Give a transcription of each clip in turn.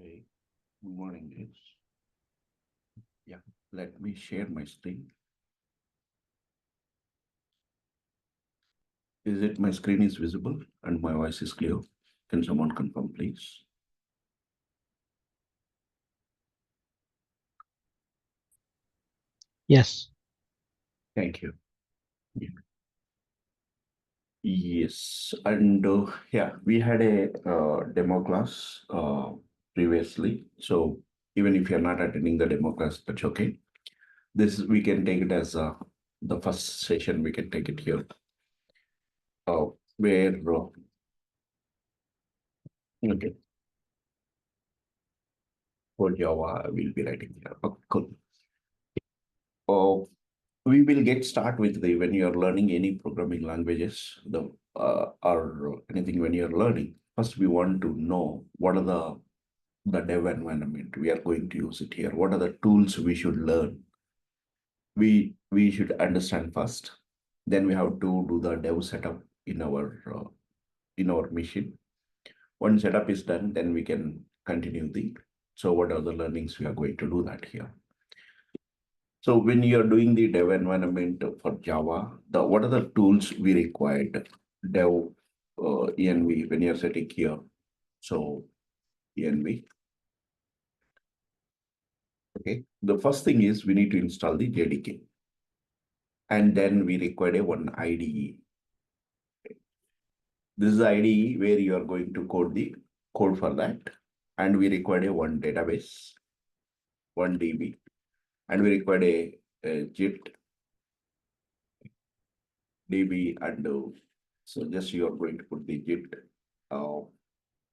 Hey, good morning, guys. Yeah, let me share my screen. Is it my screen is visible and my voice is clear? Can someone confirm, please? Yes. Thank you. Yeah. Yes, and yeah, we had a demo class previously. So even if you're not attending the demo class, that's okay. This we can take it as the first session. We can take it here, where okay, for Java we'll be writing here. Okay, cool. Uh, we will get start with the when you are learning any programming languages, the or anything when you are learning. First, we want to know what are the dev environment we are going to use it here. What are the tools we should learn? We should understand first. Then we have to do the dev setup in our machine. Once setup is done, then we can continue the. So what are the learnings we are going to do that here? So when you're doing the dev environment for Java, what are the tools we required? Dev env when you're setting here. So env. Okay. The first thing is we need to install the JDK. And then we require a one IDE. This is the IDE where you are going to code the code for that. And we require a one database, one DB. And we require a JIT DB and so just you are going to put the JIT,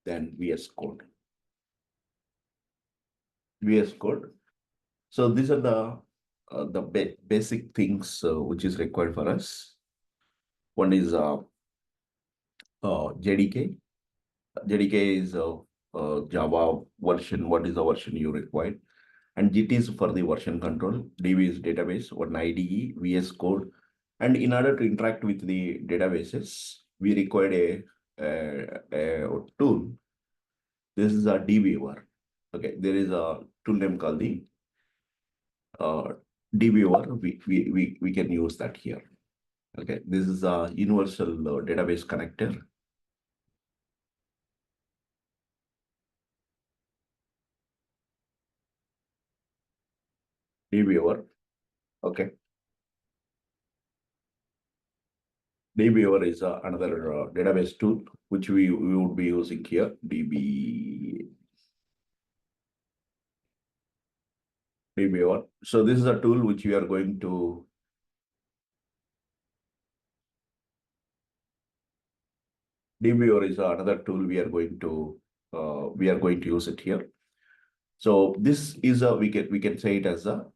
then VS Code. VS Code. So these are the basic things which is required for us. One is JDK. JDK is Java version. What is the version you require? And JIT is for the version control. DB is database. One IDE, VS Code. And in order to interact with the databases, we required a tool. This is a dbeaver. Okay, there is a tool name called the dbeaver. We can use that here. Okay, this is a universal database connector. dbeaver. Okay, dbeaver is another database tool which we would be using here. dbeaver. So this is a tool which we are going to. dbeaver is another tool we are going to use it here. So this is a we can say it as a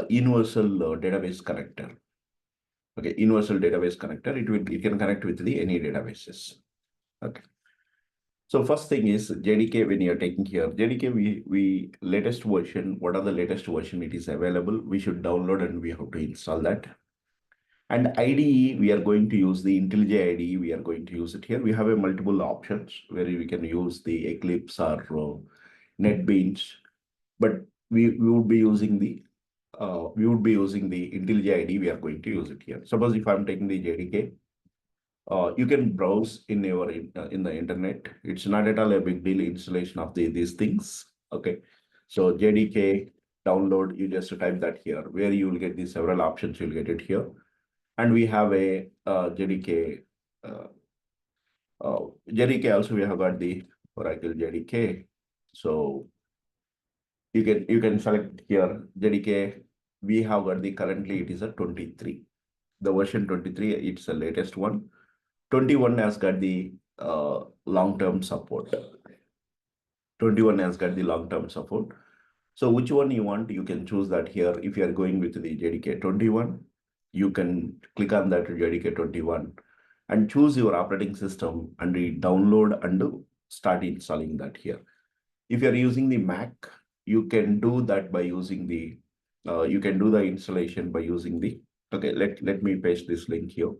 universal database connector. Okay, universal database connector. It can connect with the any databases. Okay. So first thing is JDK. When you're taking here JDK, we latest version. What are the latest version it is available? We should download and we have to install that. And IDE, we are going to use the IntelliJ IDE. We are going to use it here. We have a multiple options where we can use the Eclipse or NetBeans, but we would be using the IntelliJ IDE. We are going to use it here. Suppose if I'm taking the JDK, you can browse in the internet. It's not at all a big deal installation of these things. Okay, so JDK download. You just type that here, where you will get the several options. You'll get it here, and we have a JDK. Uh, JDK also we have got the Oracle JDK. So you can select here JDK. We have got the currently it is a 23. The version 23, it's the latest one. 21 has got the long-term support. 21 has got the long-term support. So which one you want, you can choose that here. If you are going with the JDK 21, you can click on that JDK 21 and choose your operating system and download and start installing that here. If you are using the Mac, you can do that by using the, you can do the installation by using the, okay, let me paste this link here.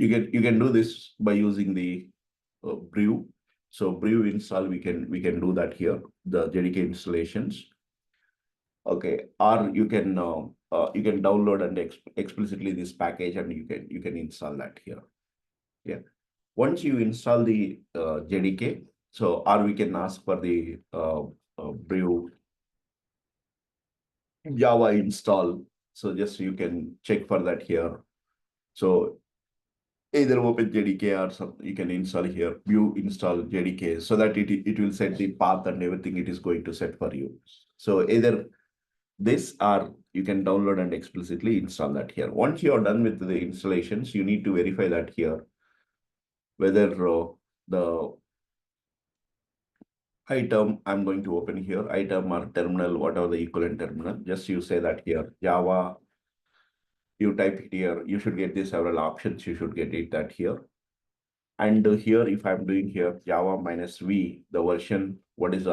You can do this by using the Brew. So Brew install, we can do that here, the JDK installations. Okay, or you can download and explicitly this package, and you can install that here. Yeah. Once you install the JDK, so or we can ask for the Brew Java install. So just you can check for that here. So either open JDK or something, you can install here, view install JDK, so that it will set the path and everything it is going to set for you. So either this or you can download and explicitly install that here. Once you are done with the installations, you need to verify that here, whether the item I'm going to open here, item or terminal, whatever the equivalent terminal, just you say that here, Java, you type it here, you should get these several options, you should get it that here. And here, if I'm doing here, Java minus V, the version, what is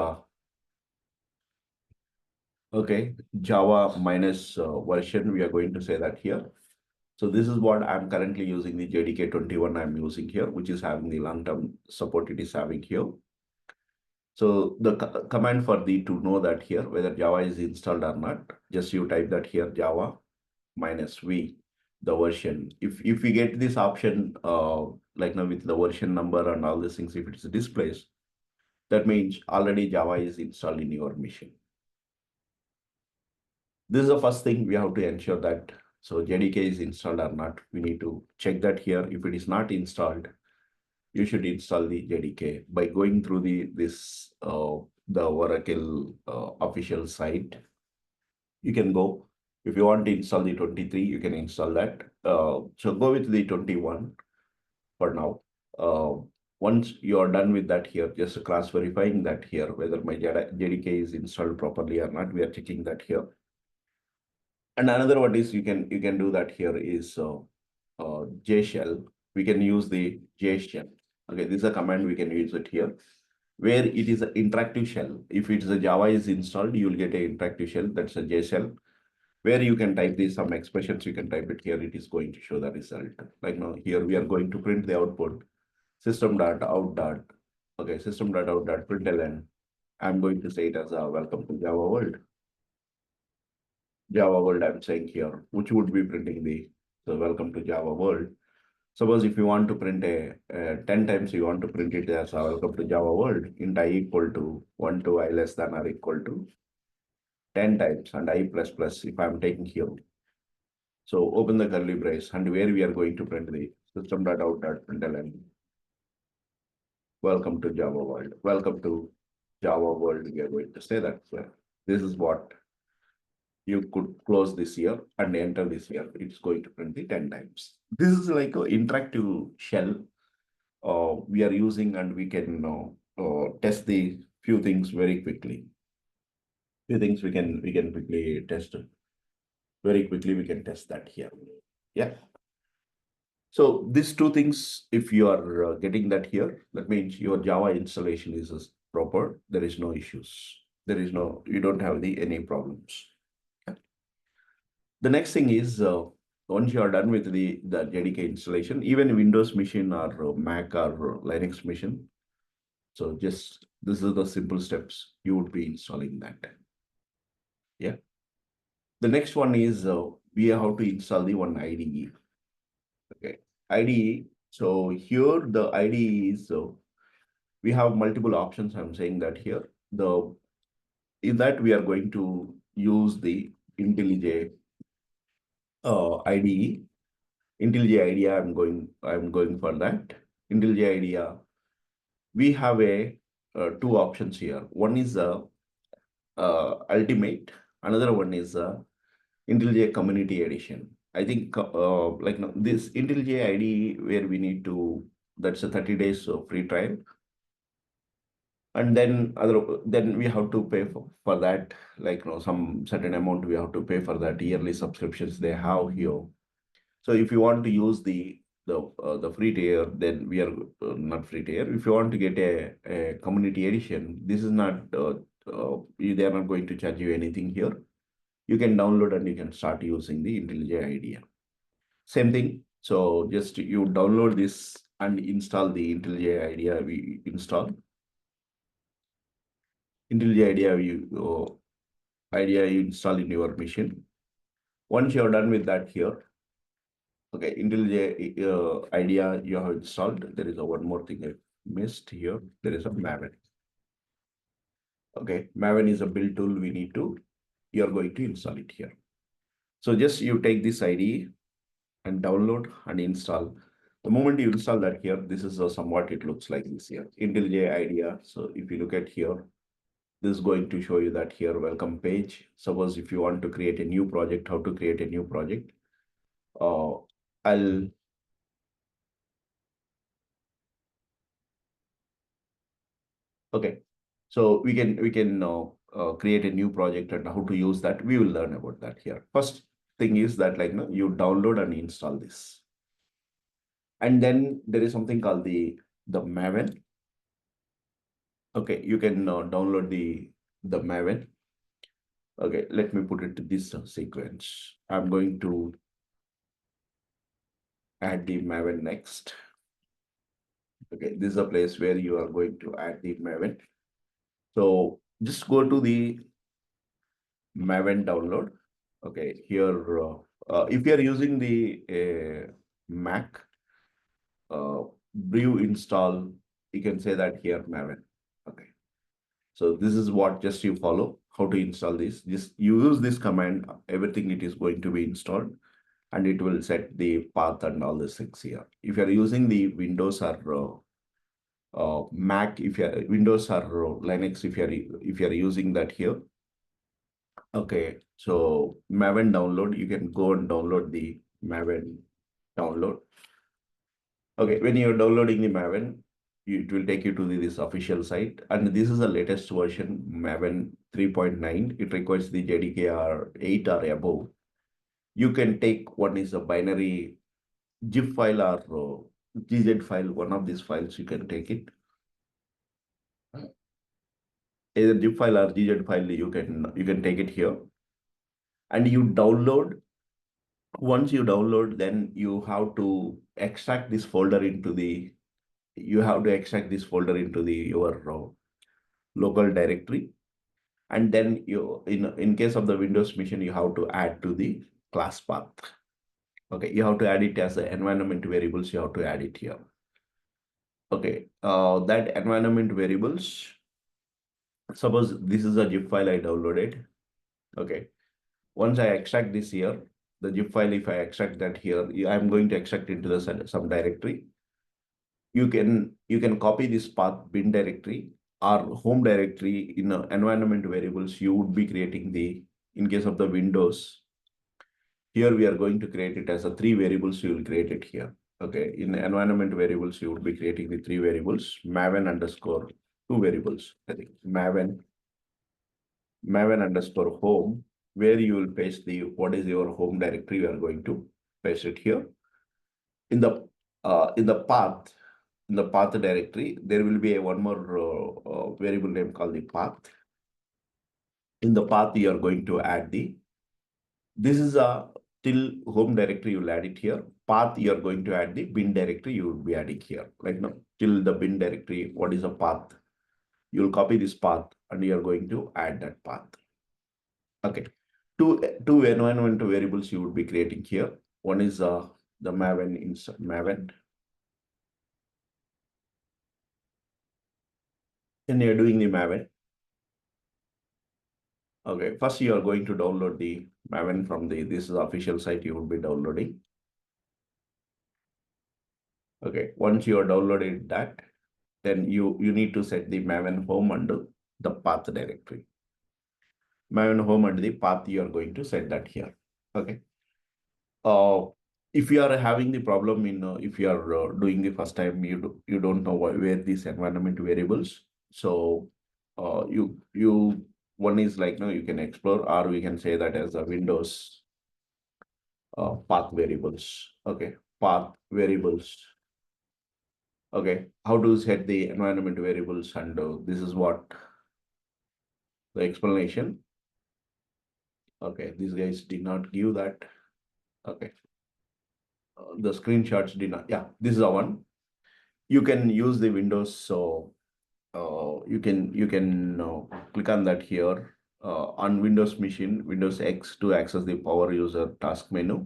okay, Java minus version, we are going to say that here. So this is what I'm currently using, the JDK 21 I'm using here, which is having the long-term support it is having here. So the command for the to know that here, whether Java is installed or not, just you type that here, Java minus V, the version. If we get this option, like now with the version number and all these things, if it's displays, that means already Java is installed in your machine. This is the first thing we have to ensure that. So JDK is installed or not. We need to check that here. If it is not installed, you should install the JDK by going through the Oracle official site. You can go. If you want to install the 23, you can install that. So go with the 21 for now. Once you are done with that here, just cross verifying that here, whether my JDK is installed properly or not, we are checking that here. And another one is you can do that here is JShell. We can use the JShell. Okay, this is a command we can use it here, where it is an interactive shell. If it's a Java is installed, you will get an interactive shell. That's a JShell, where you can type these some expressions. You can type it here. It is going to show the result. Like now here we are going to print the output system.out. Okay, system.out.println. I'm going to say it as a welcome to Java world. Java world I'm saying here, which would be printing the so welcome to Java world. Suppose if you want to print a 10 times, you want to print it as a welcome to Java world, int I equal to 1 to I less than or equal to 10 times and I plus plus if I'm taking here. So open the curly brace and where we are going to print the system.out.println. Welcome to Java world. Welcome to Java world. We are going to say that. So this is what you could close this year and enter this year. It's going to print the 10 times. This is like an interactive shell we are using, and we can test the few things very quickly. Few things we can quickly test. Very quickly we can test that here. Yeah. So these two things, if you are getting that here, that means your Java installation is proper. There is no issues. You don't have any problems. The next thing is once you are done with the JDK installation, even Windows machine or Mac or Linux machine. So just this is the simple steps you would be installing that. Yeah. The next one is we have to install the one IDE. Okay, IDE. So here the IDE is we have multiple options. I'm saying that here in that we are going to use the IntelliJ IDE. IntelliJ IDEA, I'm going for that. IntelliJ IDEA, we have two options here. One is Ultimate, another one is IntelliJ Community Edition. I think like this IntelliJ IDE where we need to, that's a 30 days of free trial. And then we have to pay for that, like some certain amount we have to pay for that yearly subscriptions they have here. So if you want to use the free tier, then we are not free tier. If you want to get a community edition, this is not they are not going to charge you anything here. You can download and you can start using the IntelliJ IDEA. Same thing. So just you download this and install the IntelliJ IDEA we install. IntelliJ IDEA you install in your machine. Once you're done with that here, okay, IntelliJ IDEA you have installed. There is a one more thing I missed here. There is a Maven. Okay, Maven is a build tool we need to, you're going to install it here. So just you take this IDE and download and install. The moment you install that here, this is somewhat it looks like this here, IntelliJ IDEA. So if you look at here, this is going to show you that here welcome page. Suppose if you want to create a new project, how to create a new project. I'll okay. So we can create a new project and how to use that. We will learn about that here. First thing is that like no, you download and install this. And then there is something called the Maven. Okay, you can download the Maven. Okay, let me put it to this sequence. I'm going to add the Maven next. Okay, this is a place where you are going to add the Maven. So just go to the Maven download. Okay, here, if you are using the Mac, brew install, you can say that here Maven. Okay, so this is what just you follow how to install this. Just you use this command, everything it is going to be installed, and it will set the path and all these things here. If you are using the Windows or Mac, if you are Windows or Linux, if you are using that here. Okay, so Maven download, you can go and download the Maven download. Okay, when you're downloading the Maven, it will take you to this official site. And this is the latest version, Maven 3.9. It requires the JDK 8 or above. You can take one is a binary GIF file or GZ file, one of these files, you can take it. Either GIF file or GZ file, you can take it here. And you download. Once you download, then you have to extract this folder into the your local directory. And then you in case of the Windows machine, you have to add to the class path. Okay, you have to add it as an environment variables, you have to add it here. Okay, that environment variables, suppose this is a zip file I downloaded. Okay, once I extract this here, the zip file, if I extract that here, I'm going to extract into the some directory. You can copy this path bin directory or home directory in environment variables. You would be creating in case of the Windows, here we are going to create it as a 3 variables. You will create it here. Okay, in environment variables, you would be creating the 3 variables, Maven underscore 2 variables. I think Maven underscore home, where you will paste what is your home directory. You are going to paste it here. In the path, in the path directory, there will be one more variable name called the path. In the path, you are going to add this is a till home directory, you will add it here. Path, you are going to add the bin directory, you will be adding here. Like now, till the bin directory, what is a path? You will copy this path and you are going to add that path. Okay. Two environment variables you would be creating here. One is the Maven inside Maven. And you're doing the Maven. Okay, first you are going to download the Maven from this is the official site you will be downloading. Okay, once you are downloaded that, then you need to set the Maven home under the path directory. Maven home under the path, you are going to set that here. Okay. If you are having the problem if you are doing the first time, you don't know where these environment variables. So one is like you can explore, or we can say that as a Windows path variables. Okay, path variables. Okay, how to set the environment variables, and this is what the explanation. Okay, these guys did not give that. Okay, the screenshots did not. Yeah, this is the one. You can use the Windows you can click on that here on Windows machine, Windows X, to access the power user task menu.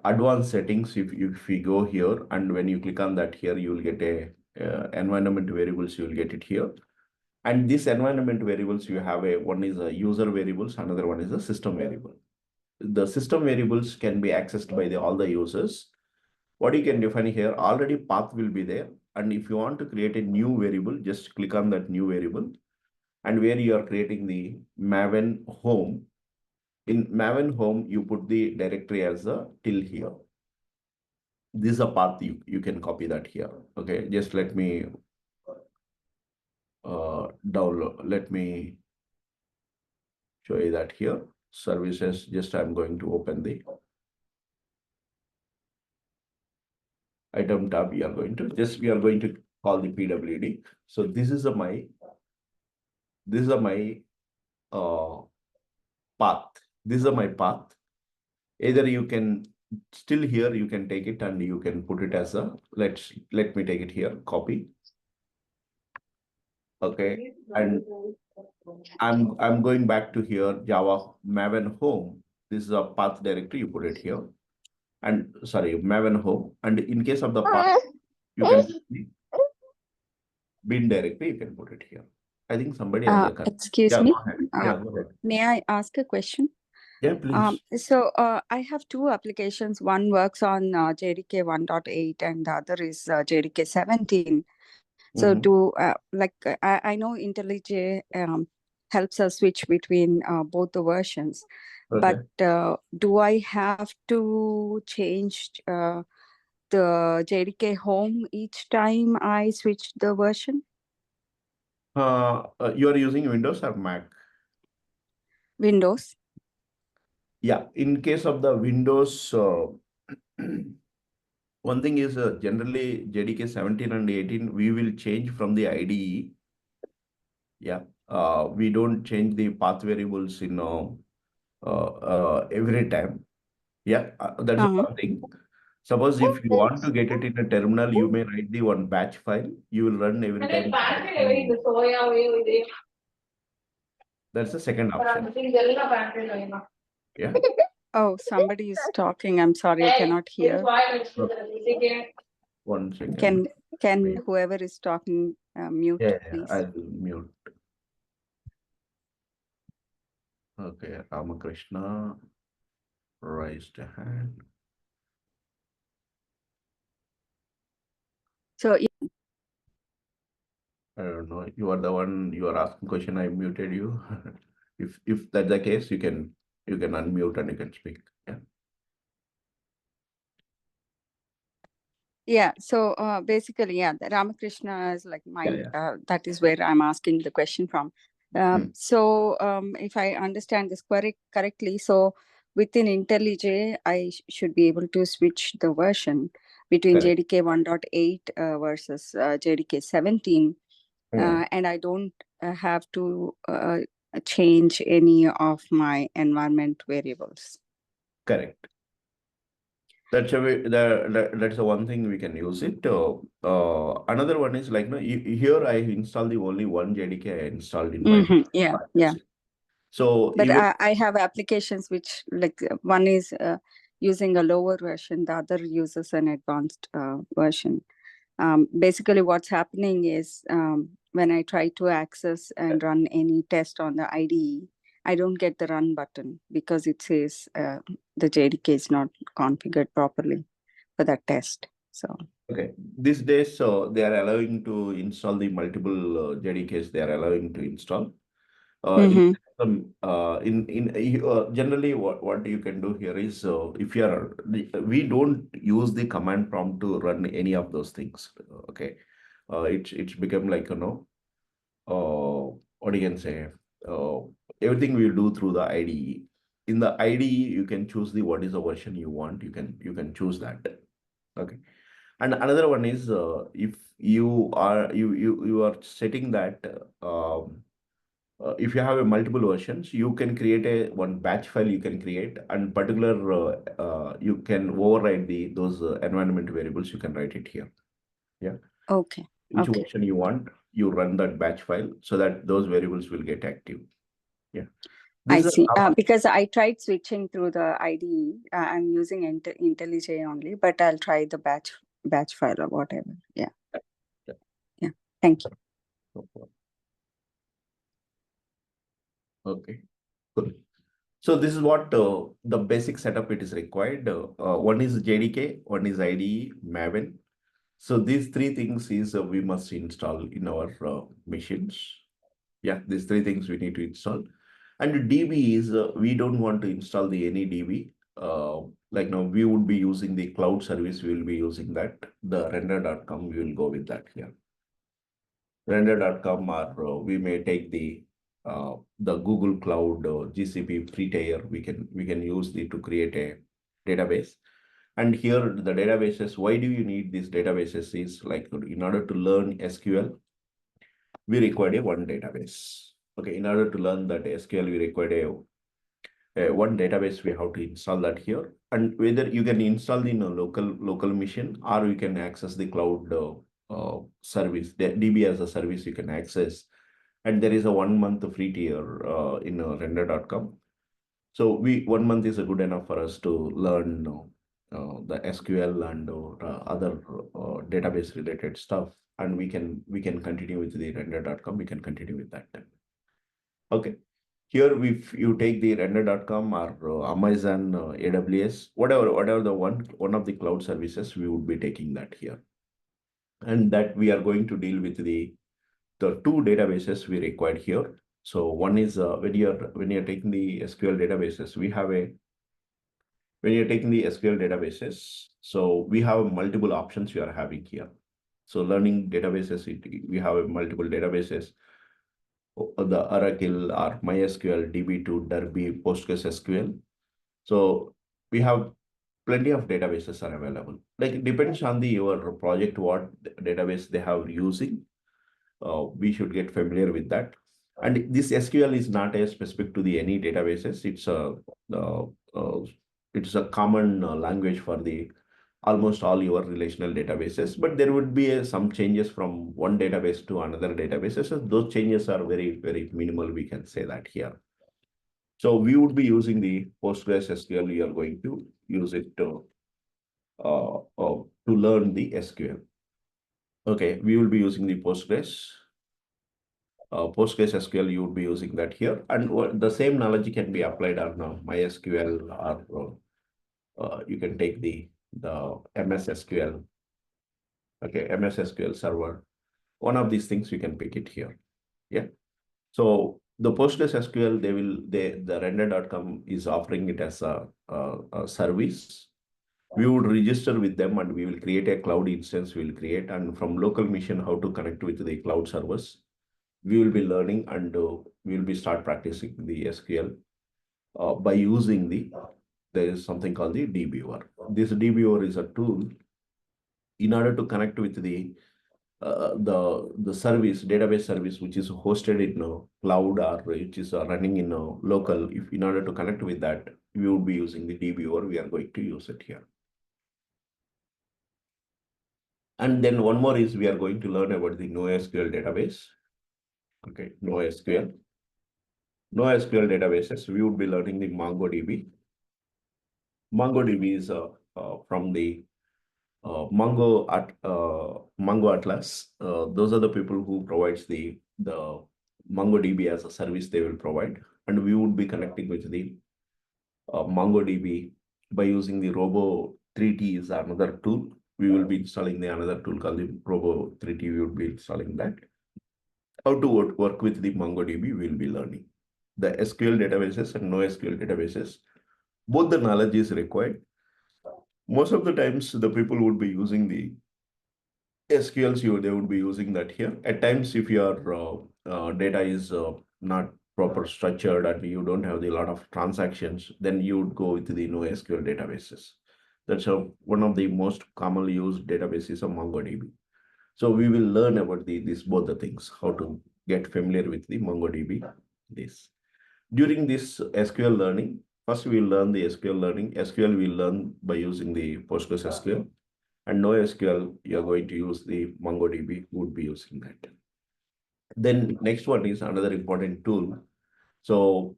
Advanced settings, if we go here, and when you click on that here, you will get a environment variables, you will get it here. And this environment variables, you have one is a user variables, another one is a system variable. The system variables can be accessed by all the users. What you can define here, already path will be there. And if you want to create a new variable, just click on that new variable, and where you are creating the Maven home. In Maven home, you put the directory as a till here. This is a path you can copy that here. Okay, just let me download. Let me show you that here. Services, just I'm going to open the item tab. We are going to call the PWD. So this is my path. This is my path. Either you can still here, you can take it and you can put it as a, let me take it here, copy. Okay, and I'm going back to here, Java Maven home. This is a path directory, you put it here. And sorry, Maven home. And in case of the path, you can bin directory, you can put it here. I think somebody has a excuse me. Go ahead. May I ask a question? Yeah, please. So I have two applications. One works on JDK 1.8 and the other is JDK 17. So I know IntelliJ helps us switch between both the versions. Okay. But do I have to change the JDK home each time I switch the version? You are using Windows or Mac? Windows. Yeah, in case of the Windows, one thing is generally JDK 17 and 18, we will change from the IDE. Yeah, we don't change the path variables in every time. Yeah, that's one thing. Suppose if you want to get it in a terminal, you may write the one batch file. You will run every time. That's the second option. Yeah. Oh, somebody is talking. I'm sorry, I cannot hear. One second. Can whoever is talking mute, please? I'll mute. Okay, Ramakrishna raised a hand. So I don't know. You are the one. You are asking question. I muted you. if that's the case, you can unmute and you can speak. Yeah. Yeah. So basically, yeah, the Ramakrishna is like my. That is where I'm asking the question from. So if I understand this correctly, so within IntelliJ, I should be able to switch the version between JDK 1.8 versus JDK 17. And I don't have to change any of my environment variables. Correct. That's a way. That's the one thing we can use it. Another one is like, no, here I install the only one JDK I installed in my. Yeah. So, but I have applications which like one is using a lower version, the other uses an advanced version. Basically, what's happening is when I try to access and run any test on the IDE, I don't get the run button because it says the JDK is not configured properly for that test. So okay, these days, they are allowing to install the multiple JDKs. They are allowing to install. Generally, what you can do here is if you are, we don't use the command prompt to run any of those things. Okay, it's become like what you can say. Everything we do through the IDE. In the IDE, you can choose the what is the version you want. You can choose that. Okay. And another one is if you are setting that if you have a multiple versions, you can create a one batch file you can create, and particular you can override those environment variables. You can write it here. Yeah. Okay. Which version you want, you run that batch file so that those variables will get active. Yeah. I see. Because I tried switching through the IDE. I'm using IntelliJ only, but I'll try the batch file or whatever. Yeah. Yeah. Thank you. No problem. Okay, cool. So this is what the basic setup it is required. One is JDK, one is IDE, Maven. So these three things is we must install in our machines. Yeah, these three things we need to install. And DB is we don't want to install the any DB. Like now we would be using the cloud service. We will be using that. The render.com, we will go with that here. Render.com, or we may take the Google Cloud GCP free tier. We can use the to create a database. And here the databases, why do you need these databases is like in order to learn SQL, we require a one database. Okay, in order to learn that SQL, we require a one database. We have to install that here. And whether you can install in a local machine or you can access the cloud service, the DB as a service you can access. And there is a 1 month free tier in render.com. So 1 month is a good enough for us to learn the SQL and other database related stuff, and we can continue with the render.com. We can continue with that. Okay, here if you take the render.com or Amazon, AWS, whatever the one of the cloud services, we would be taking that here, and that we are going to deal with the two databases we required here. So one is when you're taking the SQL databases, when you're taking the SQL databases, so we have multiple options we are having here. So learning databases, we have multiple databases, the Oracle or MySQL, DB2, Derby, PostgreSQL. So we have plenty of databases are available. Like it depends on your project, what database they have using. We should get familiar with that. And this SQL is not as specific to the any databases. It's a common language for the almost all your relational databases, but there would be some changes from one database to another databases. So those changes are very, very minimal. We can say that here. So we would be using the PostgreSQL. We are going to use it to learn the SQL. Okay, we will be using the PostgreSQL, you would be using that here. And the same knowledge can be applied on MySQL, or you can take the MS SQL. Okay, MS SQL server. One of these things we can pick it here. Yeah. So the PostgreSQL, the render.com is offering it as a service. We would register with them and we will create a cloud instance. We will create, and from local machine how to connect with the cloud servers. We will be learning, and we will be start practicing the SQL by using there is something called the DBOR. This DBOR is a tool in order to connect with the service, database service, which is hosted in cloud or which is running in local. If in order to connect with that, we would be using the DBOR. We are going to use it here. And then one more is we are going to learn about the NoSQL database. Okay, NoSQL. NoSQL databases, we would be learning the MongoDB. MongoDB is from the Mongo Atlas. Those are the people who provides the MongoDB as a service they will provide. And we would be connecting with the MongoDB by using the Robo3T is another tool. We will be installing another tool called the Robo3T. We would be installing that. How to work with the MongoDB, we will be learning. The SQL databases and NoSQL databases, both the knowledge is required. Most of the times, the people would be using the SQLs, they would be using that here. At times, if your data is not proper structured and you don't have a lot of transactions, then you would go with the NoSQL databases. That's one of the most commonly used databases of MongoDB. So we will learn about both the things, how to get familiar with the MongoDB. During this SQL learning, first we will learn the SQL learning. SQL we will learn by using the PostgreSQL, and NoSQL you are going to use the MongoDB. Would be using that. Then next one is another important tool. So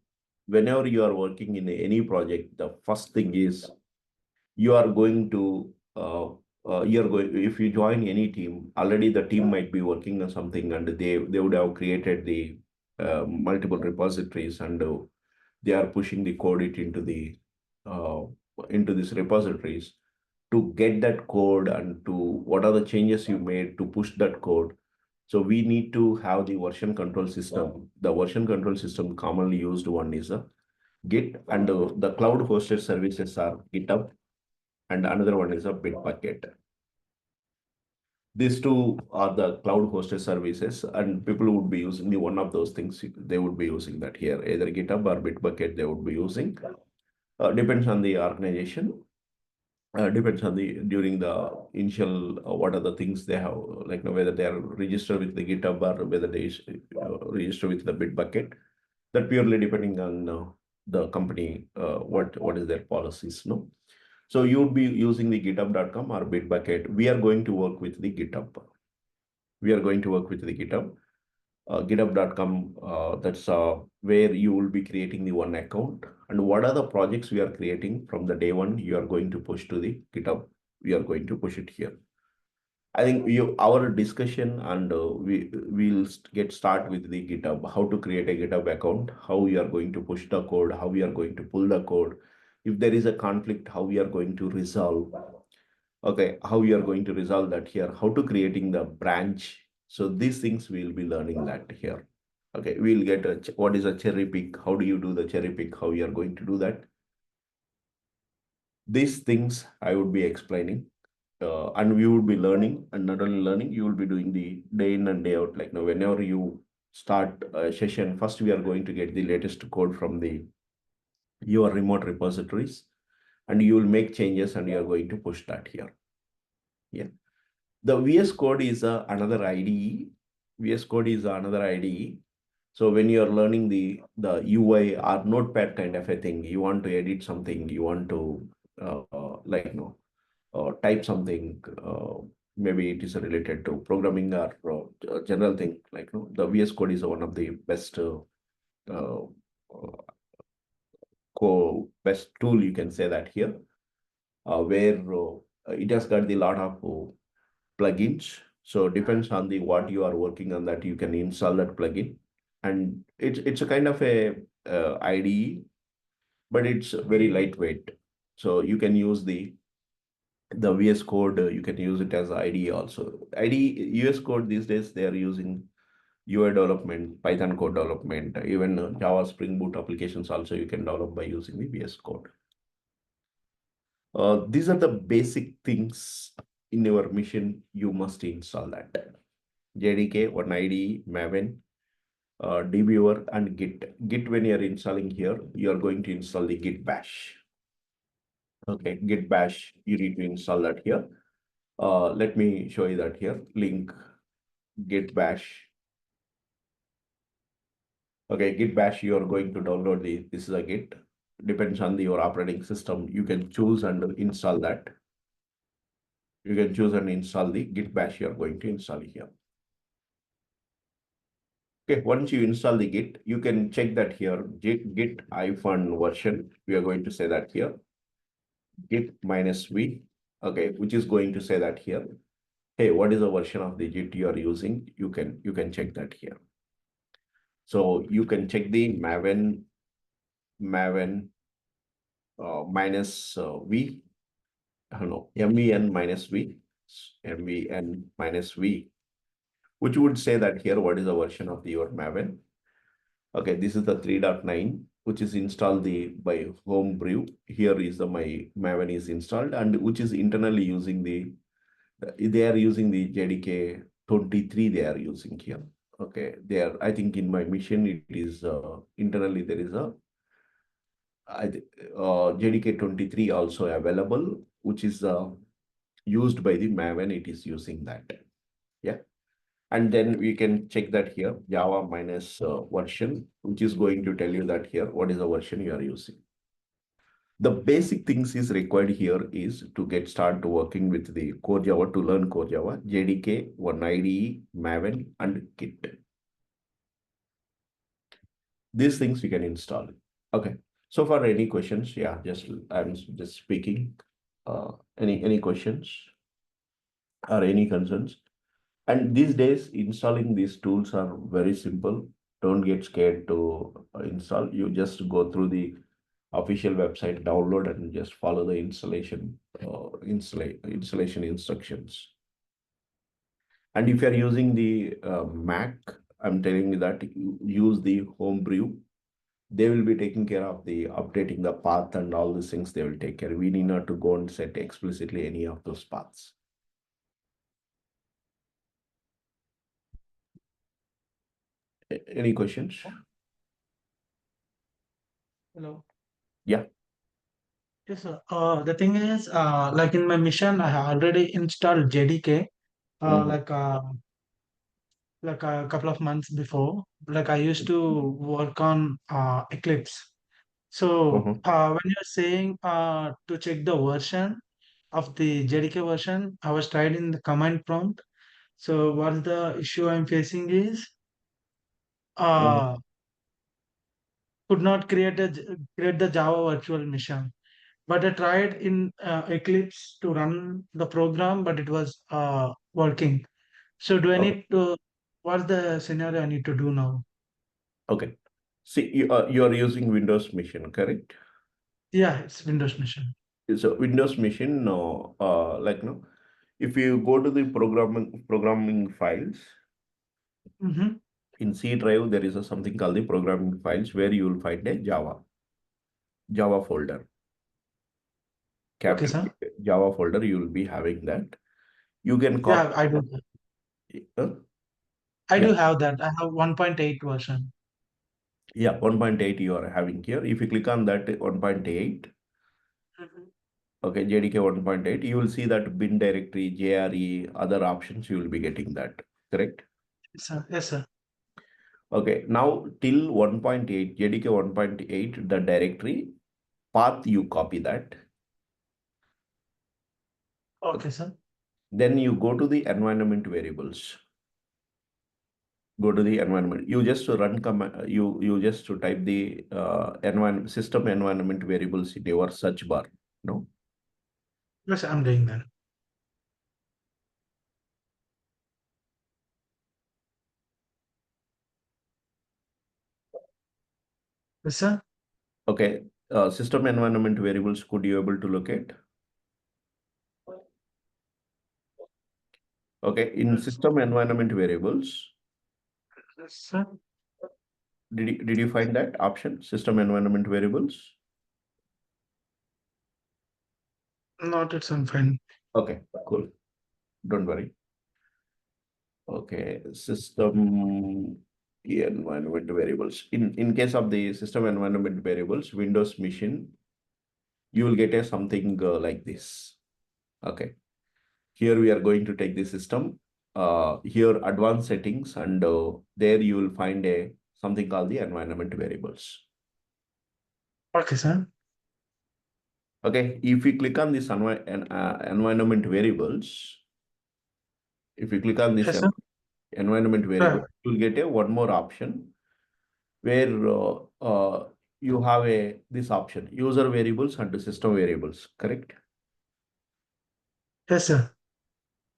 whenever you are working in any project, the first thing is you are going to you're going if you join any team, already the team might be working on something, and they would have created the multiple repositories, and they are pushing the code it uh, into these repositories to get that code, and to what are the changes you made to push that code. So we need to have the version control system. The version control system commonly used one is a Git, and the cloud hosted services are GitHub, and another one is a Bitbucket. These two are the cloud hosted services, and people would be using the one of those things. They would be using that here, either GitHub or Bitbucket. They would be using. Depends on the organization. Depends on the during the initial what are the things they have, like whether they are registered with the GitHub or whether they register with the Bitbucket. That purely depending on the company, what is their policies, no? So you would be using the github.com or Bitbucket. We are going to work with the GitHub. We are going to work with the GitHub. GitHub.com, that's where you will be creating the one account. And what are the projects we are creating from the day one, you are going to push to the GitHub. We are going to push it here. I think our discussion, and we'll get start with the GitHub, how to create a GitHub account, how we are going to push the code, how we are going to pull the code. If there is a conflict, how we are going to resolve. Okay, how we are going to resolve that here, how to creating the branch. So these things we'll be learning that here. Okay, we'll get what is a cherry pick, how do you do the cherry pick, how you are going to do that. These things I would be explaining. And we would be learning, and not only learning, you will be doing the day in and day out. Like now, whenever you start a session, first we are going to get the latest code from your remote repositories, and you will make changes, and you are going to push that here. Yeah, the VS Code is another IDE. VS Code is another IDE. So when you are learning the UI or Notepad kind of a thing, you want to edit something, you want to type something, maybe it is related to programming or general thing, like the VS Code is one of the best uh, best tool, you can say that here, where it has got the lot of plugins. So depends on the what you are working on, that you can install that plugin, and it's a kind of a IDE, but it's very lightweight. So you can use the VS Code, you can use it as IDE also. IDE, VS Code these days, they are using UI development, Python code development, even Java Spring Boot applications also you can develop by using the VS Code. These are the basic things in your mission. You must install that. JDK, one IDE, Maven, dbeaver, and Git. Git, when you are installing here, you are going to install the Git bash. Okay, Git bash, you need to install that here. Let me show you that here. Link Git bash. Okay, Git bash, you are going to download this is a Git. Depends on your operating system. You can choose and install that. You can choose and install the Git bash you are going to install here. Okay, once you install the Git, you can check that here, Git version. We are going to say that here. Git -v, okay, which is going to say that here. Hey, what is the version of the Git you are using? You can check that here. So you can check the Maven -v, no, MVN-v, MVN-v, which would say that here, what is the version of your Maven? Okay, this is the 3.9, which is installed by Homebrew. Here is my Maven is installed, and which is internally using they are using the JDK 23 they are using here. Okay, I think in my mission, it is internally there is a JDK 23 also available, which is used by the Maven. It is using that. Yeah. And then we can check that here, Java version, which is going to tell you that here, what is the version you are using. The basic things is required here is to get started working with the core Java, to learn core Java, JDK, one IDE, Maven, and Git. These things you can install. Okay. So for any questions, yeah, I'm just speaking. Any questions or any concerns? And these days, installing these tools are very simple. Don't get scared to install. You just go through the official website, download, and just follow the installation instructions. And if you're using the Mac, I'm telling you that you use the Homebrew. They will be taking care of the updating the path and all these things. They will take care. We need not to go and set explicitly any of those paths. Any questions? Hello. Yeah. Yes, sir. The thing is, like in my mission, I have already installed JDK, Mhm. like a couple of months before. Like I used to work on Eclipse. So Mhm. when you're saying to check the version of the JDK version, I was tried in the command prompt. So what the issue I'm facing is Mhm. uh, could not create the Java virtual machine. But I tried in Eclipse to run the program, but it was working. So do I Okay. need to? What's the scenario I need to do now? Okay. See, you are using Windows machine, correct? Yeah, it's Windows machine. So Windows machine, no, like no, if you go to the programming files Mm-hmm. in C drive, there is something called the programming files where you will find a Java folder, Okay, capital sir. Java folder. You will be having that. You can copy. Yeah, I do. Uh, I yeah, do have that. I have 1.8 version. yeah, 1.8 you are having here. If you click on that 1.8, Mhm. okay, JDK 1.8, you will see that bin directory, JRE, other options. You will be getting that, correct? Yes, sir. Yes, sir. Okay, now till 1.8, JDK 1.8, the directory path, you copy that. Okay, sir. Then you go to the environment variables. Go to the environment. You just to run command. You just to type the environment system environment variables in your search bar. No. Yes, I'm doing that. Yes, sir. Okay. System environment variables. Could you able to locate? Okay. In system environment variables, Yes, sir. did you find that option? System environment variables. Not it's I'm fine. Okay. Cool. Don't worry. Okay, system environment variables. In case of the system environment variables, Windows machine, you will get a something like this. Okay, here we are going to take the system. Here advanced settings, and there you will find a something called the environment variables. Okay, sir. Okay, if you click on this environment variables, if you click on this Yes, sir. environment variable, Sir. you'll get a one more option where you have this option, user variables and system variables, correct? Yes, sir.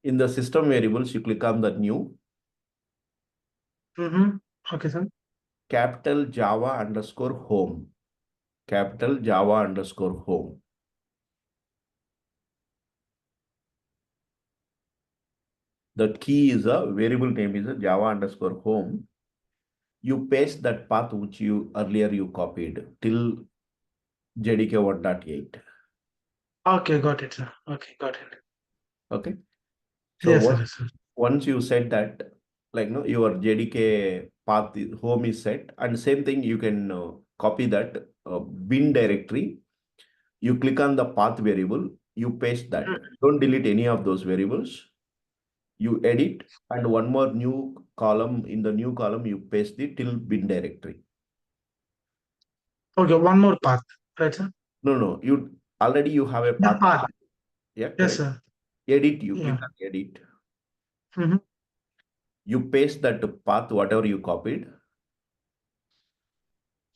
In the system variables, you click on the new Mm-hmm. Okay, sir. capital Java underscore home, capital Java underscore home. The key is a variable name is a Java underscore home. You paste that path which you earlier you copied till JDK 1.8. Okay, got it, sir. Okay, got it. Okay. So Yes, sir. what Yes, sir. once you said that, like no, your JDK path home is set, and same thing you can copy that bin directory. You click on the path variable, you paste that. Don't delete any of those variables. You edit, and one more new column. In the new column, you paste the till bin directory. Okay, one more path, right, sir? No, no, you already you have a The path. path. Yeah, Yes, correct. sir. Edit. You Yeah. click on edit. Mm-hmm. You paste that path whatever you copied.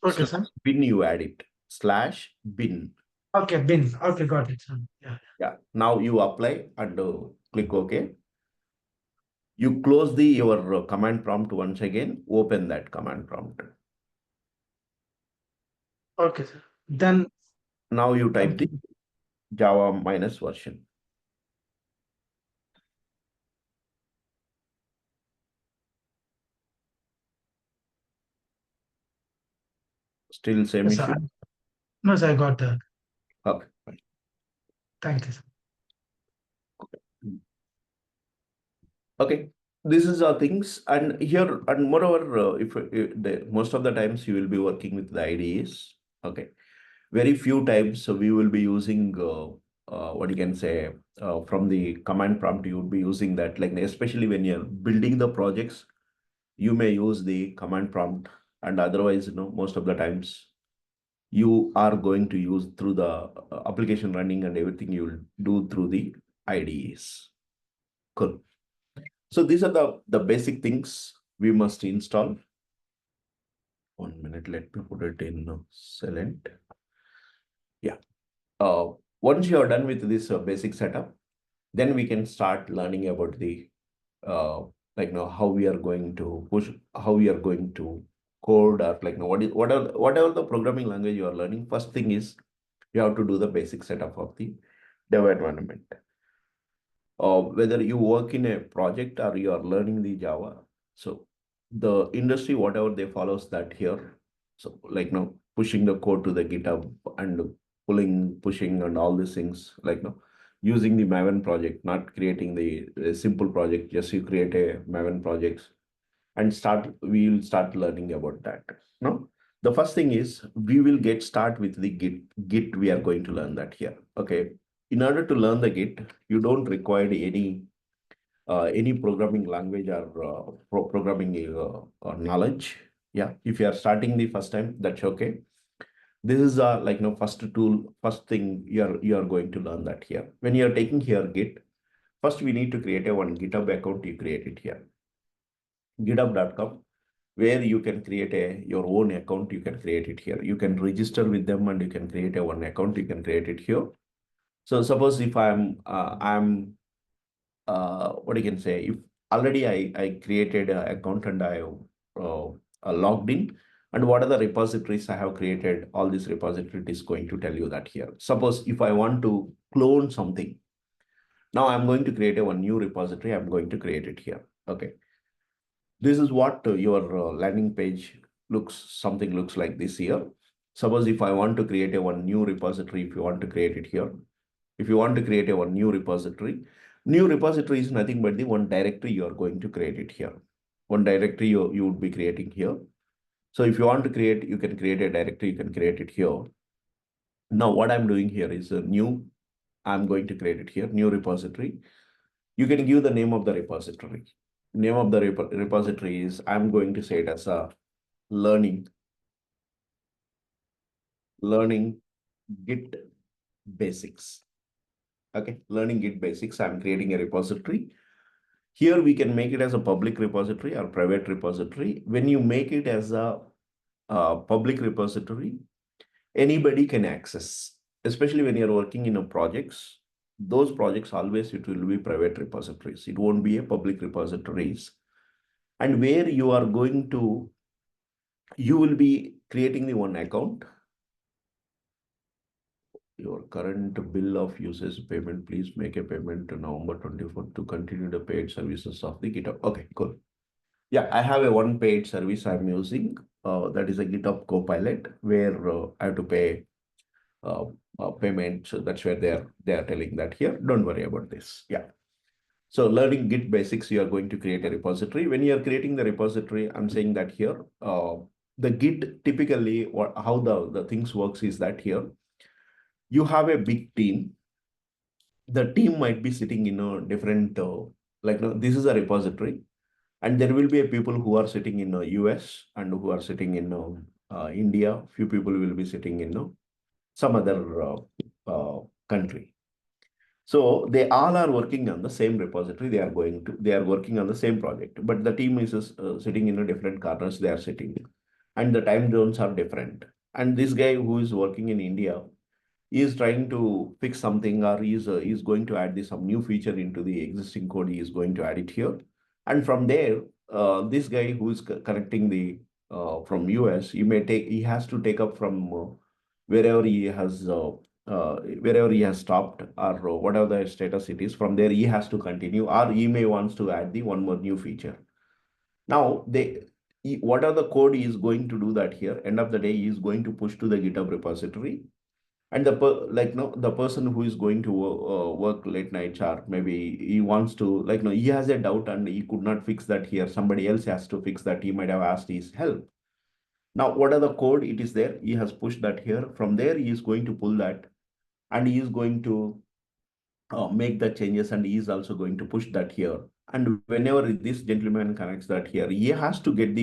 Okay, sir. bin you add it, /bin. Okay, bin. Okay, got it, sir. Yeah. Yeah. Now you apply and click OK. You close your command prompt once again, open that command prompt. Okay, sir. Then Now you type the Java minus version. Still same yes, sir. issue? No, sir, I got that. Okay, fine. Thank you, sir. Okay, this is our things, and here and moreover, if most of the times you will be working with the IDEs. Okay, very few times we will be using what you can say from the command prompt. You would be using that, like especially when you're building the projects, you may use the command prompt, and otherwise, most of the times you are going to use through the application running and everything you will do through the IDEs. Cool. So these are the basic things we must install. 1 minute, let me put it in silent. Yeah. Once you are done with this basic setup, then we can start learning about the how we are going to push, how we are going to code, or whatever the programming language you are learning. First thing is you have to do the basic setup of the dev environment. Whether you work in a project or you are learning the Java. So the industry, whatever they follows that here. So pushing the code to the GitHub and pushing and all these things, using the Maven project, not creating the simple project, just you create a Maven projects and we will start learning about that. No, the first thing is we will get start with the Git. We are going to learn that here. Okay. In order to learn the Git, you don't require any programming language or programming knowledge. Yeah, if you are starting the first time, that's okay. This is first thing you are going to learn that here. When you are taking here Git, first we need to create a one GitHub account. You create it here, github.com, where you can create your own account. You can create it here. You can register with them and you can create a one account. You can create it here. So suppose if I'm what you can say, if already I created an account and I logged in, and what are the repositories I have created, all these repositories is going to tell you that here. Suppose if I want to clone something, now I'm going to create a one new repository. I'm going to create it here. Okay. This is what your landing page looks like this here. Suppose if I want to create a one new repository, if you want to create it here, if you want to create a one new repository is nothing but the one directory you are going to create it here. One directory you would be creating here. So if you want to create, you can create a directory, you can create it here. Now what I'm doing here is a new, I'm going to create it here, new repository. You can give the name of the repository. Name of the repository is, I'm going to say it as a learning Git basics. Okay, learning Git basics. I'm creating a repository. Here we can make it as a public repository or private repository. When you make it as a public repository, anybody can access, especially when you're working in a projects. Those projects always it will be private repositories. It won't be a public repositories. And where you are going to, you will be creating the one account. Your current bill of usage payment, please make a payment to November 24th to continue the paid services of the GitHub. Okay, cool. Yeah, I have a one paid service I'm using. That is a GitHub Copilot, where I have to pay payment. So that's where they are telling that here. Don't worry about this. Yeah. So learning Git basics, you are going to create a repository. When you are creating the repository, I'm saying that here, the Git typically, how the things works is that here, you have a big team. The team might be sitting in a different, this is a repository, and there will be a people who are sitting in US and who are sitting in India. Few people will be sitting in some other country. So they all are working on the same repository. They are working on the same project, but the team is sitting in a different corners. They are sitting, and the time zones are different. And this guy who is working in India is trying to fix something, or is going to add some new feature into the existing code. He is going to add it here, and from there, this guy who is connecting the from US, he has to take up from wherever he has stopped, or whatever the status it is. From there, he has to continue, or he may wants to add the one more new feature. Now, what are the code he is going to do that here? End of the day, he is going to push to the GitHub repository, and the person who is going to work late nights, or maybe he wants to, he has a doubt and he could not fix that here. Somebody else has to fix that. He might have asked his help. Now, what are the code? It is there. He has pushed that here. From there, he is going to pull that, and he is going to make the changes, and he is also going to push that here. And whenever this gentleman connects that here, he has to get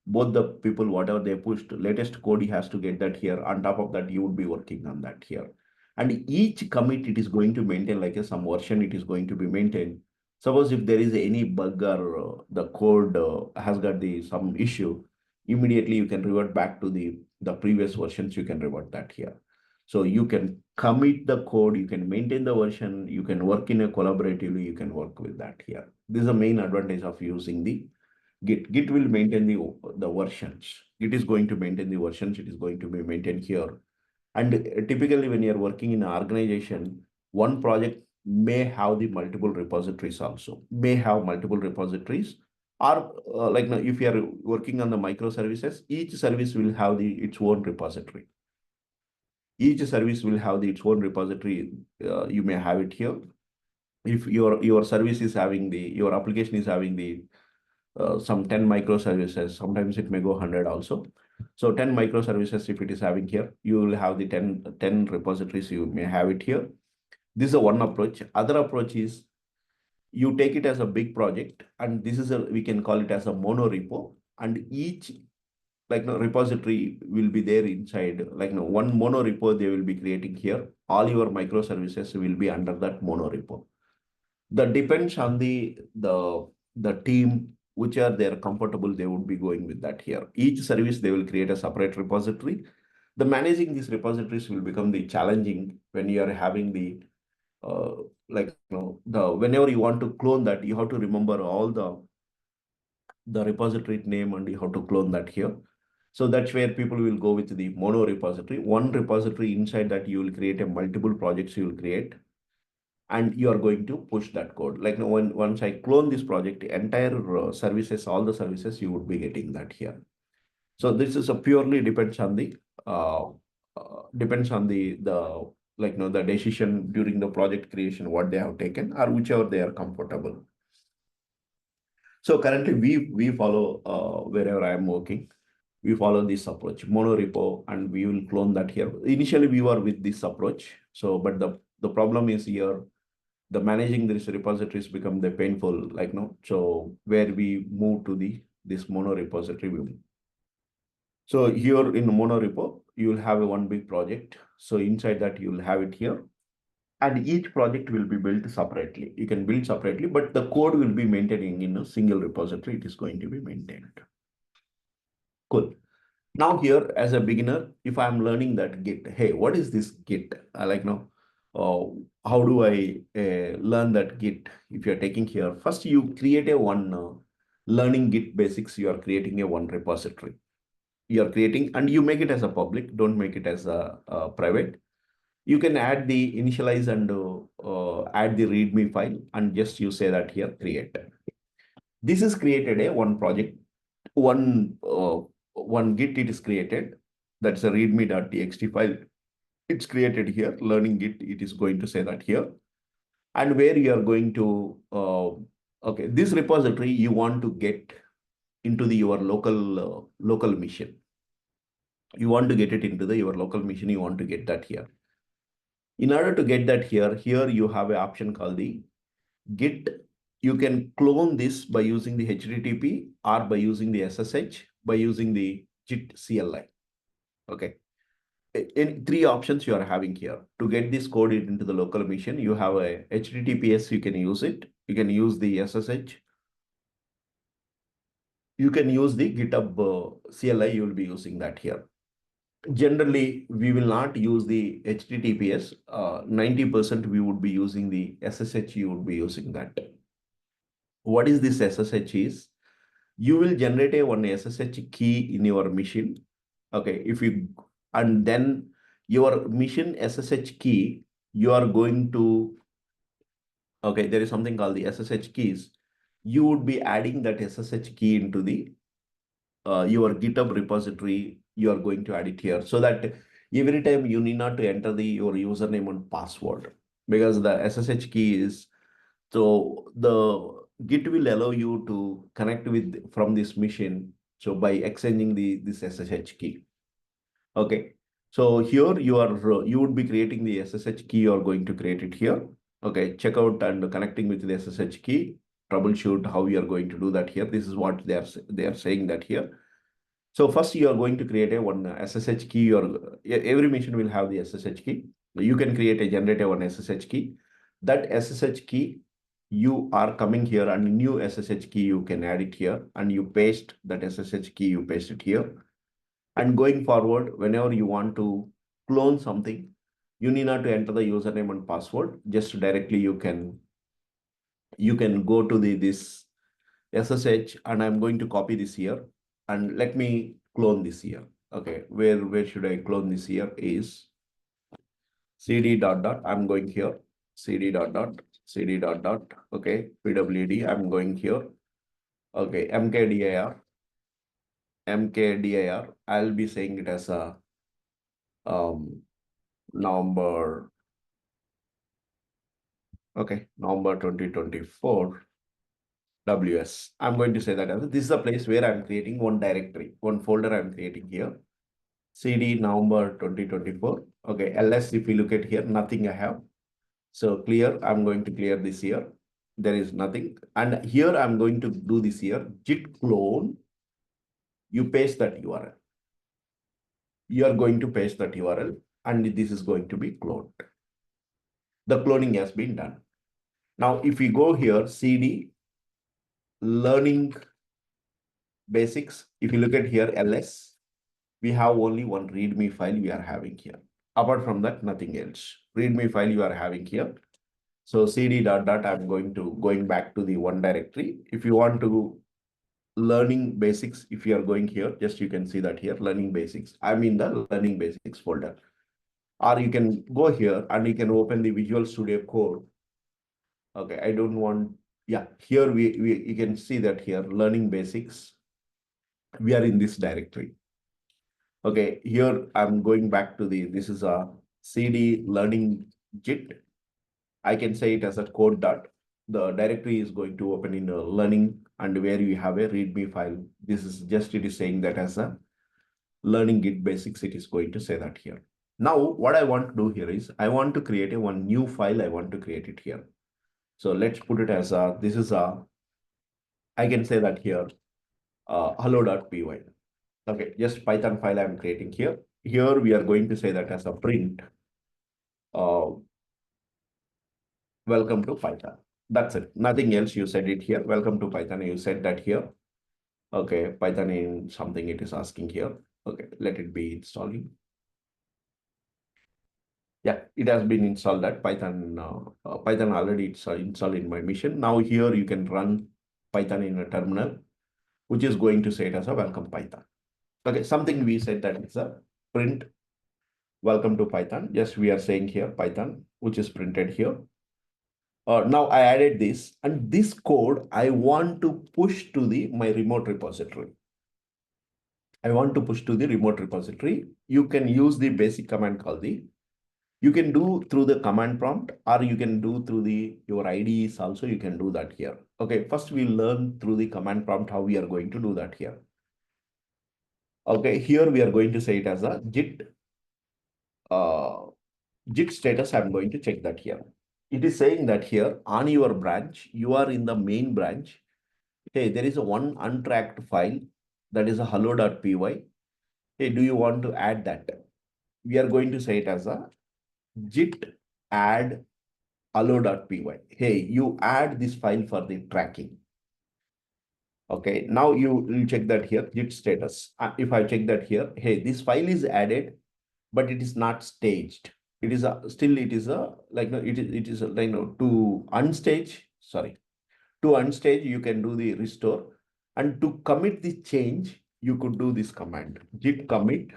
both the people, whatever they pushed, latest code, he has to get that here. On top of that, you would be working on that here. And each commit, it is going to maintain some version, it is going to be maintained. Suppose if there is any bug, or the code has got some issue, immediately you can revert back to the previous versions, you can revert that here. So you can commit the code, you can maintain the version, you can work in a collaboratively, you can work with that here. This is the main advantage of using the Git. Git will maintain the versions. It is going to maintain the versions, it is going to be maintained here. And typically when you're working in an organization, one project may have the multiple repositories also, or if you are working on the microservices, each service will have its own repository. Each service will have its own repository. You may have it here. If your service is having your application is having some 10 microservices, sometimes it may go 100 also. So 10 microservices, if it is having here, you will have the 10 repositories, you may have it here. This is one approach. Other approach is you take it as a big project, and this is we can call it as a mono repo, and each repository will be there inside, one mono repo they will be creating here. All your microservices will be under that mono repo. That depends on the team, which are they are comfortable, they would be going with that here. Each service, they will create a separate repository. The managing these repositories will become the challenging when you are having whenever you want to clone that, you have to remember all the repository name, and you have to clone that here. So that's where people will go with the mono repository. One repository, inside that you will create a multiple projects you will create, and you are going to push that code. Once I clone this project, entire services, all the services, you would be getting that here. So this is purely depends on the the decision during the project creation, what they have taken, or whichever they are comfortable. So currently we follow wherever I am working, we follow this approach, mono repo, and we will clone that here. Initially, we were with this approach. So, but the problem is here, the managing this repositories become the painful, so where we move to this mono repository. So here in mono repo, you will have one big project. So inside that, you will have it here. And each project will be built separately. You can build separately, but the code will be maintaining in a single repository. It is going to be maintained. Cool. Now here, as a beginner, if I'm learning that Git, hey, what is this Git? How do I learn that Git? If you're taking here, first you create one learning Git basics. You are creating one repository. You are creating, and you make it as a public. Don't make it as a private. You can add the initialize and add the README file, and just you say that here, create. This is created one project, one Git, it is created. That's a readme.txt file. It's created here, learning Git. It is going to say that here. And where you are going to, okay, this repository you want to get into your local mission. You want to get it into your local mission. You want to get that here. In order to get that here you have an option called the Git. You can clone this by using the HTTP, or by using the SSH, by using the Git CLI. Okay. In 3 options you are having here. To get this code into the local machine, you have a HTTPS, you can use it. You can use the SSH. you can use the GitHub CLI, you will be using that here. Generally, we will not use the HTTPS. 90% we would be using the SSH, you would be using that. What is this SSH is? You will generate a one SSH key in your machine. Okay, and then your machine SSH key, you are going to, okay, there is something called the SSH keys. You would be adding that SSH key into the your GitHub repository. You are going to add it here so that every time you need not to enter your username and password, because the SSH key is, so the Git will allow you to connect with from this machine. So by exchanging this SSH key. Okay. So here you would be creating the SSH key. You are going to create it here. Okay. Check out and connecting with the SSH key. Troubleshoot how you are going to do that here. This is what they are saying that here. So first you are going to create a one SSH key, or every machine will have the SSH key. You can generate a one SSH key. That SSH key, you are coming here and new SSH key, you can add it here and you paste that SSH key, you paste it here. And going forward, whenever you want to clone something, you need not to enter the username and password. Just directly you can go to this SSH, and I'm going to copy this here and let me clone this here. Okay, where should I clone this here is cd dot dot. I'm going here cd dot dot cd dot dot. Okay, pwd. I'm going here. Okay, mkdir. I'll be saying it as a November. Okay, November 2024. WS. I'm going to say that as this is a place where I'm creating one directory, one folder I'm creating here. CD November 2024. Okay, ls, if you look at here, nothing I have. So clear, I'm going to clear this here. There is nothing. And here I'm going to do this here, git clone. You paste that URL. You are going to paste that URL and this is going to be cloned. The cloning has been done. Now, if we go here, CD learning basics, if you look at here, ls, we have only one README file we are having here. Apart from that, nothing else. README file you are having here. So cd dot dot, I'm going back to the one directory. If you want to learning basics, if you are going here, just you can see that here, learning basics. I'm in the learning basics folder. Or you can go here and you can open the Visual Studio Code. Okay, I don't want, yeah, here you can see that here, learning basics. We are in this directory. Okay, here I'm going back to this is a cd learning git. I can say it as a code dot. The directory is going to open in a learning, and where you have a readme file. This is just, it is saying that as a learning git basics, it is going to say that here. Now, what I want to do here is I want to create one new file. I want to create it here. So let's put it as this is I can say that here, hello.py. Okay, just Python file I'm creating here. Here we are going to say that as a print. Welcome to Python. That's it. Nothing else. You said it here. Welcome to Python. You said that here. Okay, Python in something it is asking here. Okay, let it be installing. Yeah, it has been installed that Python. Python already it's installed in my machine. Now here you can run Python in a terminal, which is going to say it as a welcome Python. Okay, something we said that it's a print welcome to Python. Just we are saying here Python, which is printed here. Now I added this, and this code I want to push to my remote repository. I want to push to the remote repository. You can use the basic command called you can do through the command prompt, or you can do through your IDEs also. You can do that here. Okay, first we'll learn through the command prompt how we are going to do that here. Okay, here we are going to say it as a git status. I'm going to check that here. It is saying that here on your branch, you are in the main branch. Hey, there is one untracked file that is a hello.py. Hey, do you want to add that? We are going to say it as a git add hello.py. Hey, you add this file for the tracking. Okay, now you check that here, git status. If I check that here, hey, this file is added, but it is not staged. It is still it is a like no, it is a, like no, to unstage. Sorry, to unstage you can do the restore, and to commit the change you could do this command git commit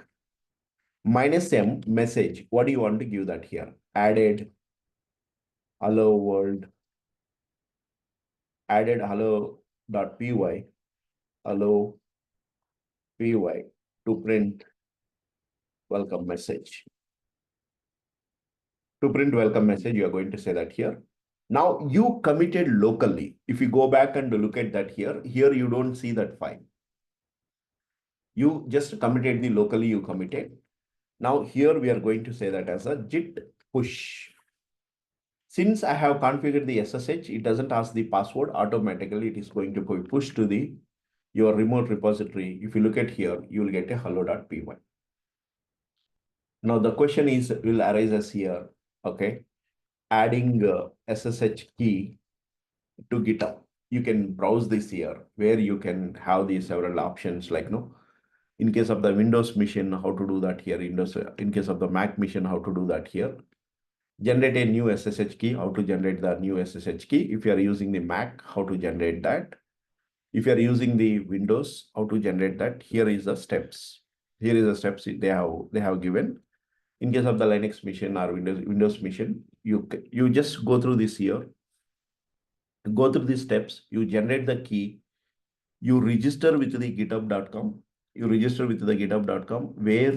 -m message. What do you want to give that here? Added hello world, added hello.py, hello py to print welcome message. To print welcome message, you are going to say that here. Now you committed locally. If you go back and look at that here you don't see that file. You just committed the locally you committed. Now here we are going to say that as a git push. Since I have configured the SSH, it doesn't ask the password automatically. It is going to be pushed to the your remote repository. If you look at here, you will get a hello.py. Now the question is will arise as here. Okay, adding SSH key to GitHub. You can browse this here where you can have these several options like no. In case of the Windows machine, how to do that here. In case of the Mac machine, how to do that here. Generate a new SSH key, how to generate the new SSH key. If you are using the Mac, how to generate that. If you are using the Windows, how to generate that. Here is the steps. Here is the steps they have given. In case of the Linux machine or Windows machine, you just go through this here. Go through these steps. You generate the key. You register with the github.com. You register with the github.com where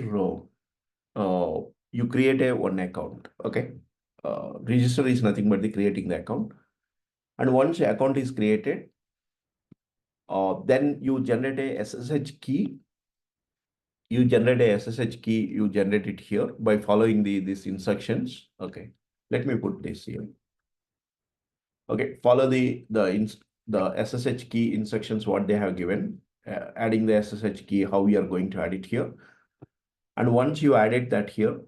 you create a one account. Okay. Register is nothing but the creating the account. And once the account is created, then you generate a SSH key. You generate a SSH key, you generate it here by following these instructions. Okay. Let me put this here. Okay. Follow the SSH key instructions, what they have given. Adding the SSH key, how we are going to add it here. And once you added that here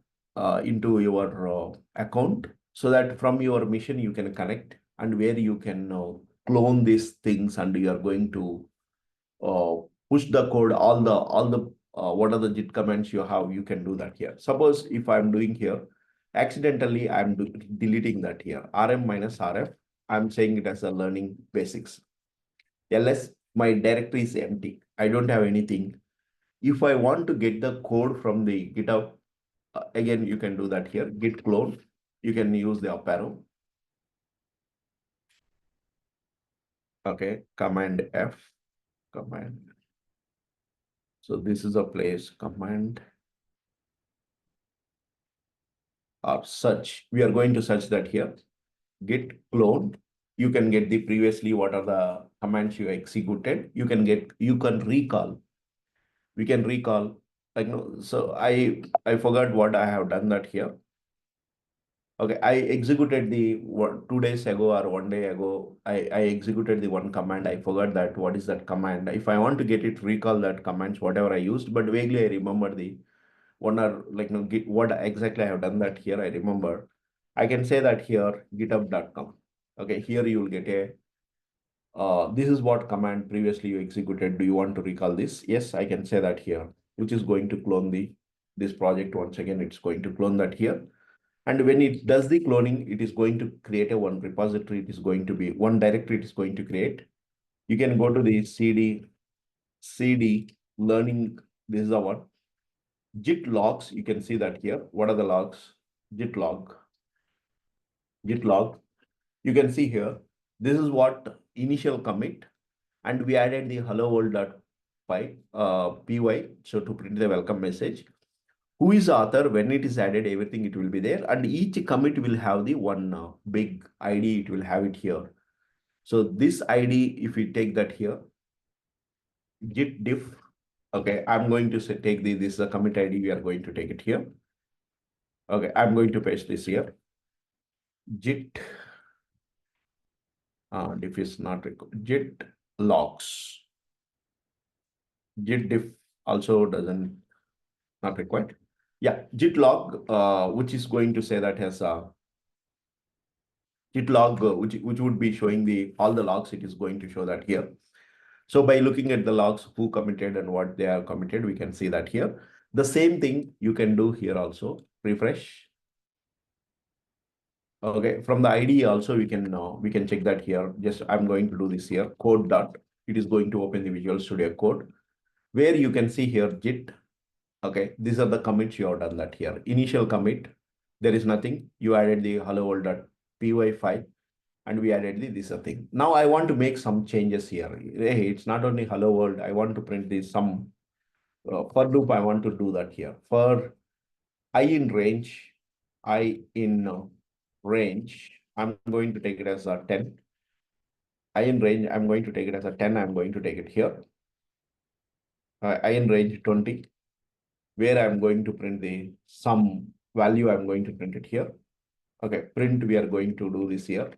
into your account, so that from your machine you can connect and where you can clone these things and you are going to push the code, all the what are the git commands you have, you can do that here. Suppose if I'm doing here, accidentally I'm deleting that here, rm-rf, I'm saying it as a learning basics. ls, my directory is empty. I don't have anything. If I want to get the code from the GitHub, again, you can do that here, git clone. You can use the up arrow. Okay, command F, command. So this is a place, command or search. We are going to search that here, git clone. You can get the previously what are the commands you executed. You can recall. We can recall like no. So I forgot what I have done that here. Okay, I executed the 2 days ago or 1 day ago. I executed the one command. I forgot that what is that command. If I want to get it, recall that commands, whatever I used, but vaguely I remember the one or like no what exactly I have done that here. I remember. I can say that here github.com. Okay, here you will get a this is what command previously you executed. Do you want to recall this? Yes, I can say that here, which is going to clone this project once again. It's going to clone that here. And when it does the cloning, it is going to create a one repository. It is going to be one directory. It is going to create. You can go to the cd learning. This is the one. Git logs. You can see that here. What are the logs? Git log. You can see here. This is what initial commit, and we added the hello world.py so to print the welcome message. Who is the author? When it is added, everything it will be there, and each commit will have the one big ID. It will have it here. So this ID, if we take that here, git diff. Okay, I'm going to take this is the commit ID. We are going to take it here. Okay, I'm going to paste this here. Git diff is not required. Git logs. Git diff also doesn't not required. Yeah, git log, which is going to say that has a git log, which would be showing all the logs. It is going to show that here. So by looking at the logs, who committed and what they have committed, we can see that here. The same thing you can do here also. Refresh. Okay, from the ID also we can check that here. Just I'm going to do this here. Code dot. It is going to open the Visual Studio Code, where you can see here Git. Okay, these are the commits you have done that here. Initial commit, there is nothing. You added the hello world.py file, and we added this thing. Now I want to make some changes here. Hey, it's not only hello world. I want to print this some for loop. I want to do that here. For I in range, I in range, I'm going to take it as a 10. I in range, I'm going to take it as a 10. I'm going to take it here. I in range 20, where I'm going to print the some value. I'm going to print it here. Okay, print, we are going to do this here.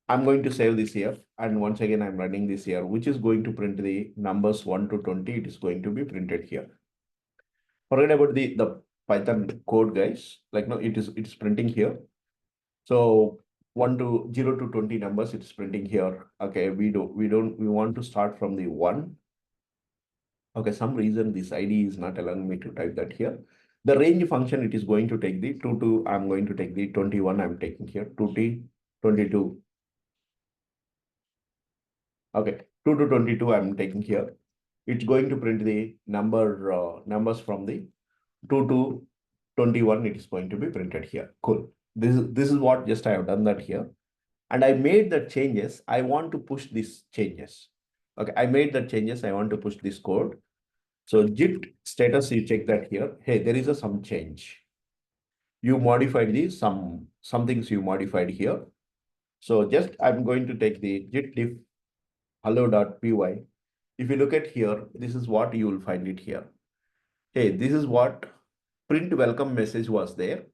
I'm going to save this here. And once again, I'm running this here, which is going to print the numbers 1 to 20. It is going to be printed here. Forget about the Python code, guys. Like, no, it's printing here. So 0 to 20 numbers, it's printing here. Okay, we want to start from the 1. Okay, some reason this ID is not allowing me to type that here. The range function, it is going to take the 2 to, I'm going to take the 21, I'm taking here, 2t, 22. Okay, 2 to 22, I'm taking here. It's going to print the numbers from the 2 to 21, it is going to be printed here. Cool. This is what just I have done that here. And I made the changes. I want to push these changes. Okay, I made the changes. I want to push this code. So Git status, you check that here. Hey, there is some change. You modified some things you modified here. So just I'm going to take the git diff hello.py. If you look at here, this is what you will find it here. Hey, this is what print welcome message was there.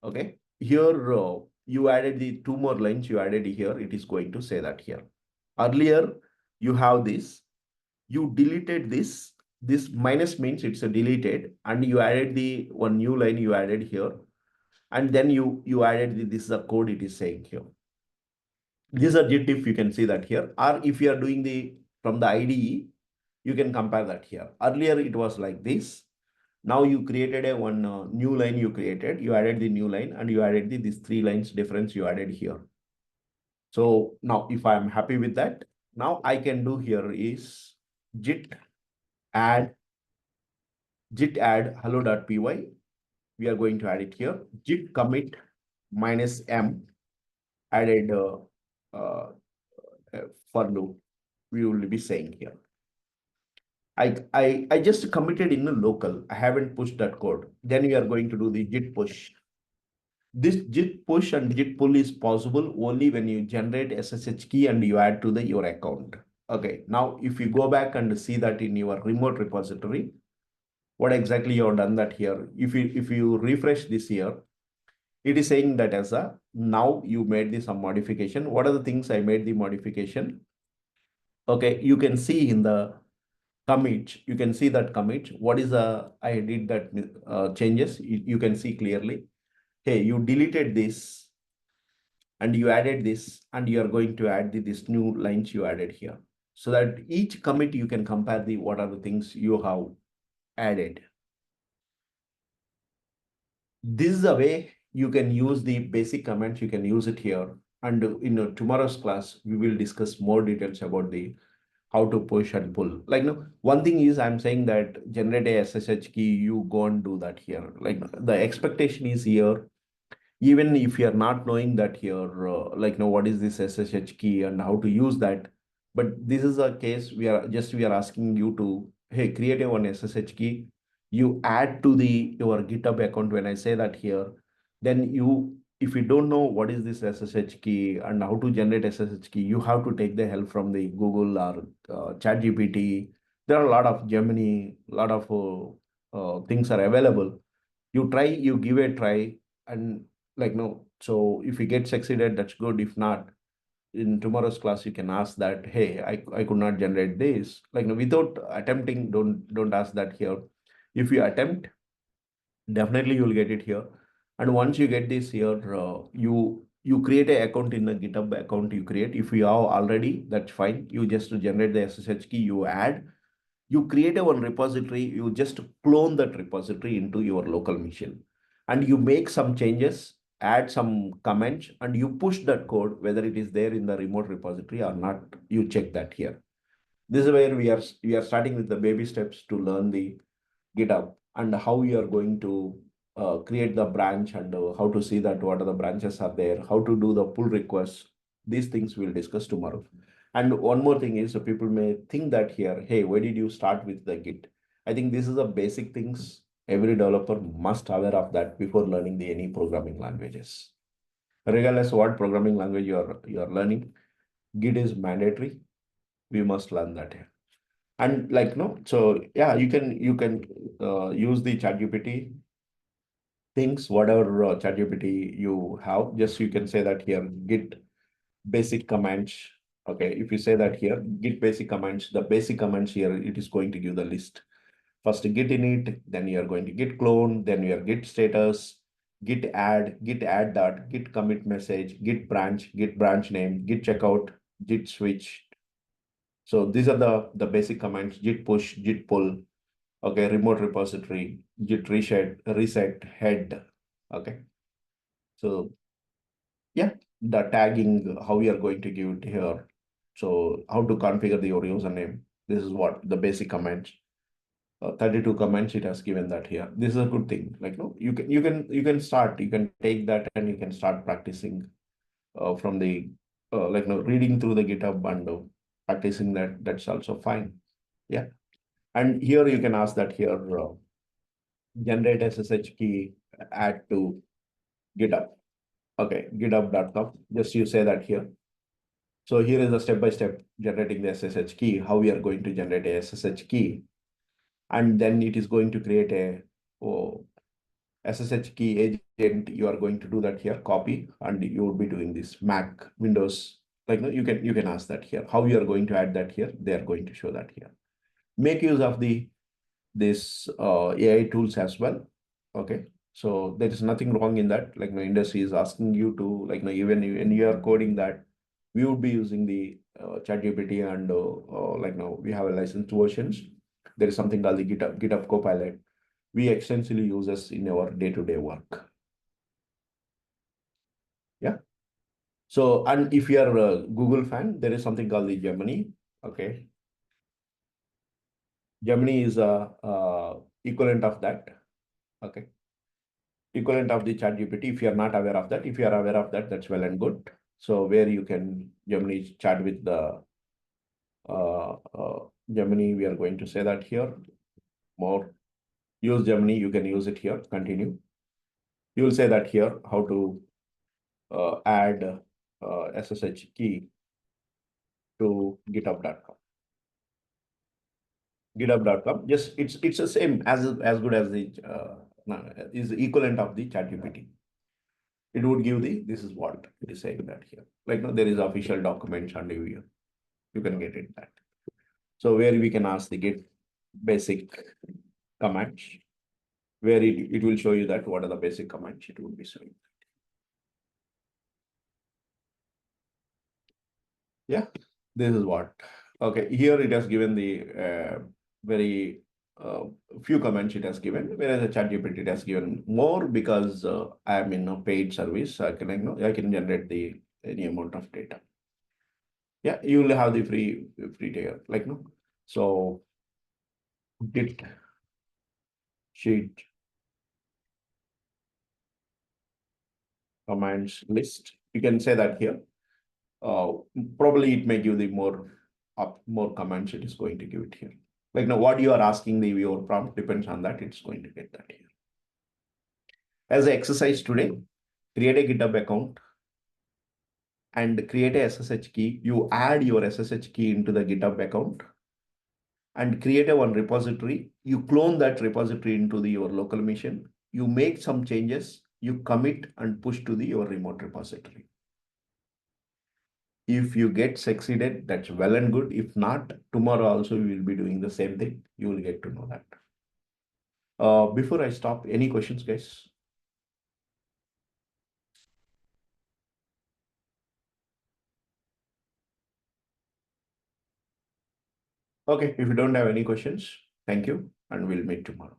Okay, here you added the 2 more lines you added here. It is going to say that here. Earlier, you have this, you deleted this. This minus means it's a deleted, and you added the one new line you added here. And then you added this is the code it is saying here. These are Git if you can see that here. Or if you are doing the from the IDE, you can compare that here. Earlier, it was like this. Now you created a one new line you created. You added the new line and you added these 3 lines difference you added here. So now if I'm happy with that, now I can do here is git add hello.py. We are going to add it here. Git commit -m added for loop. We will be saying here. I just committed in the local. I haven't pushed that code. Then we are going to do the git push. This git push and git pull is possible only when you generate SSH key and you add to your account. Okay, now if you go back and see that in your remote repository, what exactly you have done that here. If you refresh this here, it is saying that as a now you made some modification. What are the things I made the modification? Okay, you can see in the commit, you can see that commit. What is I did that changes. You can see clearly. Hey, you deleted this and you added this, and you are going to add this new lines you added here. So that each commit you can compare what are the things you have added. This is the way you can use the basic commands. You can use it here. And in tomorrow's class, we will discuss more details about how to push and pull. Like, no, one thing is I'm saying that generate a SSH key, you go and do that here. Like the expectation is here, even if you're not knowing that here, like, no, what is this SSH key and how to use that. But this is a case we are asking you to, hey, create a one SSH key. You add to your GitHub account. When I say that here, then if you don't know what is this SSH key and how to generate SSH key, you have to take the help from the Google or ChatGPT. There are a lot of Gemini, a lot of things are available. You try, you give a try, and like, no. So if you get succeeded, that's good. If not, in tomorrow's class, you can ask that, hey, I could not generate this. Like, no, without attempting, don't ask that here. If you attempt, definitely you'll get it here. And once you get this here, you you create an account in the GitHub account you create. If you have already, that's fine. You just generate the SSH key, you add, you create a one repository, you just clone that repository into your local machine, and you make some changes, add some comments, and you push that code, whether it is there in the remote repository or not, you check that here. This is where we are starting with the baby steps to learn the GitHub and how you are going to create the branch, and how to see that what are the branches are there, how to do the pull requests. These things we'll discuss tomorrow. And one more thing is, people may think that here, hey, why did you start with the Git? I think this is the basic things every developer must aware of that before learning the any programming languages. Regardless what programming language you are learning, Git is mandatory. We must learn that here. And like, no, so yeah, you can use the ChatGPT things, whatever ChatGPT you have, just you can say that here, git basic commands. Okay, if you say that here, git basic commands, the basic commands here, it is going to give the list. First git init, then you are going to git clone, then your git status, git add that, git commit message, git branch name, git checkout, git switch. So these are the basic commands: git push, git pull, okay, remote repository, git reset head. Okay, so yeah, the tagging, how we are going to give it here. So how to configure your username. This is what the basic commands. 32 commands it has given that here. This is a good thing. Like, no, you can start. You can take that and you can start practicing from the like, no, reading through the GitHub and practicing that. That's also fine. Yeah, and here you can ask that here. Generate SSH key, add to GitHub. Okay, github.com. Just you say that here. So here is a step-by-step generating the SSH key, how we are going to generate a SSH key. And then it is going to create a SSH key agent. You are going to do that here, copy, and you will be doing this Mac, Windows. Like, you can ask that here. How you are going to add that here, they are going to show that here. Make use of this AI tools as well. Okay, so there is nothing wrong in that. Like, my industry is asking you to, like, even when you are coding that, we would be using the ChatGPT, and like, we have a licensed versions. There is something called the GitHub Copilot. We extensively use this in our day-to-day work. Yeah. So, and if you are a Google fan, there is something called the Gemini. Okay. Gemini is a equivalent of that. Okay. Equivalent of the ChatGPT. If you are not aware of that, if you are aware of that, that's well and good. So where you can Gemini chat with the Gemini, we are going to say that here. More use Gemini, you can use it here. Continue. You will say that here how to add SSH key to github.com. github.com. Just it's the same as good as the is the equivalent of the ChatGPT. It would give this is what it is saying that here. Like, no, there is official documents and you can get it that. So where we can ask the git basic commands, where it will show you that what are the basic commands it will be showing. Yeah, this is what. Okay, here it has given the very few comments it has given, whereas the ChatGPT it has given more, because I am in a paid service. I can generate any amount of data. Yeah, you will have the free tier, like, no. So git sheet commands list. You can say that here. Probably it may give the more commands it is going to give it here. Like, now what you are asking, your prompt depends on that. It's going to get that here. As an exercise today, create a GitHub account and create a SSH key. You add your SSH key into the GitHub account and create a one repository. You clone that repository into your local machine. You make some changes. You commit and push to your remote repository. If you get succeeded, that's well and good. If not, tomorrow also we will be doing the same thing. You will get to know that. Before I stop, any questions, guys? Okay, if you don't have any questions, thank you, and we'll meet tomorrow.